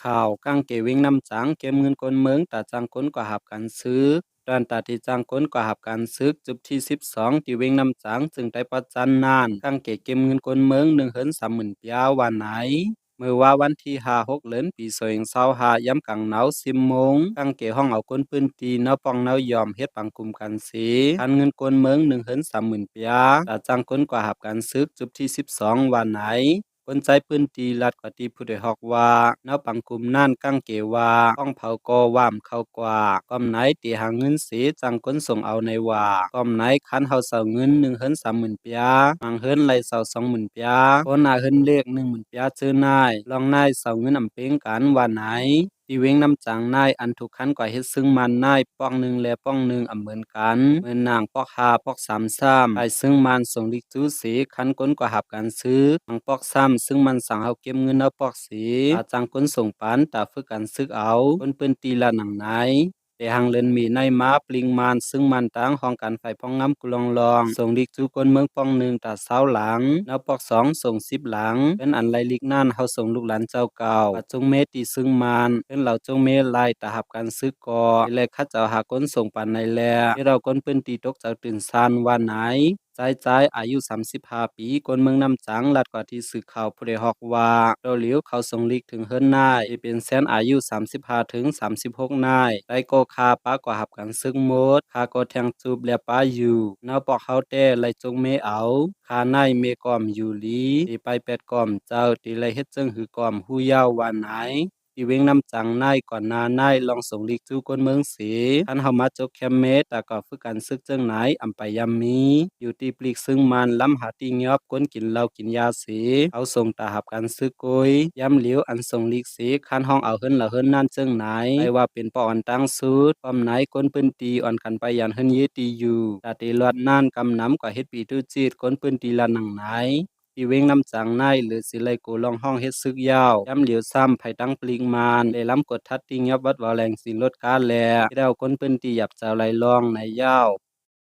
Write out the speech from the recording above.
ข่าวกั้งเกวิ่งนำจังเก็บเงินกนเมืองแต่จังก้นกว่าหับการซื้อด้านตาที่จังก้นกว่าหับการซื้อจุดที่12ที่เวิ่งนำจังจึงได้ประจันนานกั้งเกเก็บเงินกนเมือง130,000ปียาวันไหนเมื่อว่าวันที่5-6เดือนปี2025ย้ำกังหนาว10 โมงกั้งเกห้องเอาก้นปืนตีเนาปองเนายอมเฮ็ดปังกลุ่มกันสีการเงินกนเมือง130,000ปียาแต่จังก้นกว่าหับการซื้อจุดที่12วันไหน คนใจปืนตีลัดกว่าตีผู้ใดฮอกว่าเนาปังกุมนั่นกั้งเกว่าป้องเผาก็ว่ามเข้ากว่าก้อมไหนตีหาเงินสีจังก้นส่งเอาในว่าก้อมไหนคันเฮาเสาเงิน130,000ปียมังเฮินไหลเสา20,000ปียโอนาเฮินเลข10,000ปียซื้อนายลองนายเสาเงินอำเพ็งกันว่าไหนที่เว้งน้ำจางนายอันทุกขันกว่าเฮ็ดซึ่งมันนายป้องหนึ่งและป้องหนึ่งอำเหมือนกันเหมือนนางปอกหาปอก3 ซ้ำไปซึ่งมันส่งลิกจูสีคันก้นกว่าหับการซื้อมังปอก3ซึ่งมันสั่งเฮาเก็บเงินเอาปอกสีตาจังก้นส่งปันตาฝึกกันซึกเอาก้นเปิ้นตีละหนังไหนแต่หังเลินมีในม้าปลิงมันซึ่งมันตั้งห้องกันไฟป้องง้ำกุลองลองส่งลิกจูก้นเมืองป้องหนึ่งตาเสาหลังแล้วปอก2ส่ง10หลังเป็นอันไรลิกนั่นเฮาส่งลูกหลานเจ้าเก่าปัจจงเมตีซึ่งมันเป็นเหล่าจงเมไลตาหับกันซึกก่อและคัดเจ้าหาก้นส่งปันในแลที่เราก้นเปิ้นตีตกจากตื่นซานว่าไหนใจอายุ35 ปีคนเมืองน้ำจังลัดกว่าที่สื่อข่าวผู้ใดฮอกว่าเราเหลียวเขาส่งลิกถึงเฮิรนนายเป็นแสนอายุ35ถึง36นายได้ก็คาป้ากว่าหับกันซึ่งหมดคาก็แทงจูบและป้าอยู่นาวปอกเฮาแต่ไลจงเมเอาคานายเมกอมอยู่ลีตีไป8กอมเจ้าตีไลเฮ็ดจึงหือกอมฮู้ยาววันไหนที่เว้งน้ำจังนายก่อนนานายลองส่งลิกจูก้นเมืองสีท่านเฮามาจกแคมเมตแต่ก็ฝึกกันซึกจึงไหนอำไปยำมีอยู่ที่ปลีกซึ่งมันล้ำหาตีเงียบก้นกินเหล้ากินยาสีเอาส่งตาหับกันซึกกุยย้ำเหลียวอันส่งลิกสีคันห้องเอาเฮิรนละเฮิรนนั่นจึงไหนไม่ว่าเป็นปออันตั้งสุดป้อมไหนก้นปืนตีอ่อนกันไปยันเฮิรนเยตีอยู่ตาตีลอดนั่นกำน้ำกว่าเฮ็ดปีตุจีดก้นปืนตีละหนังไหน ที่เว้งน้ำจังในหรือสิไลโกลองห้องเฮ็ดซึกยาวย้ำเหลียวซ้ำไผตั้งปลิงมานได้ล้ำกดทัดติงยับวัดวาแรงสินลดการแลที่เราคนปืนตีหยับเจ้าไหลลองในยาว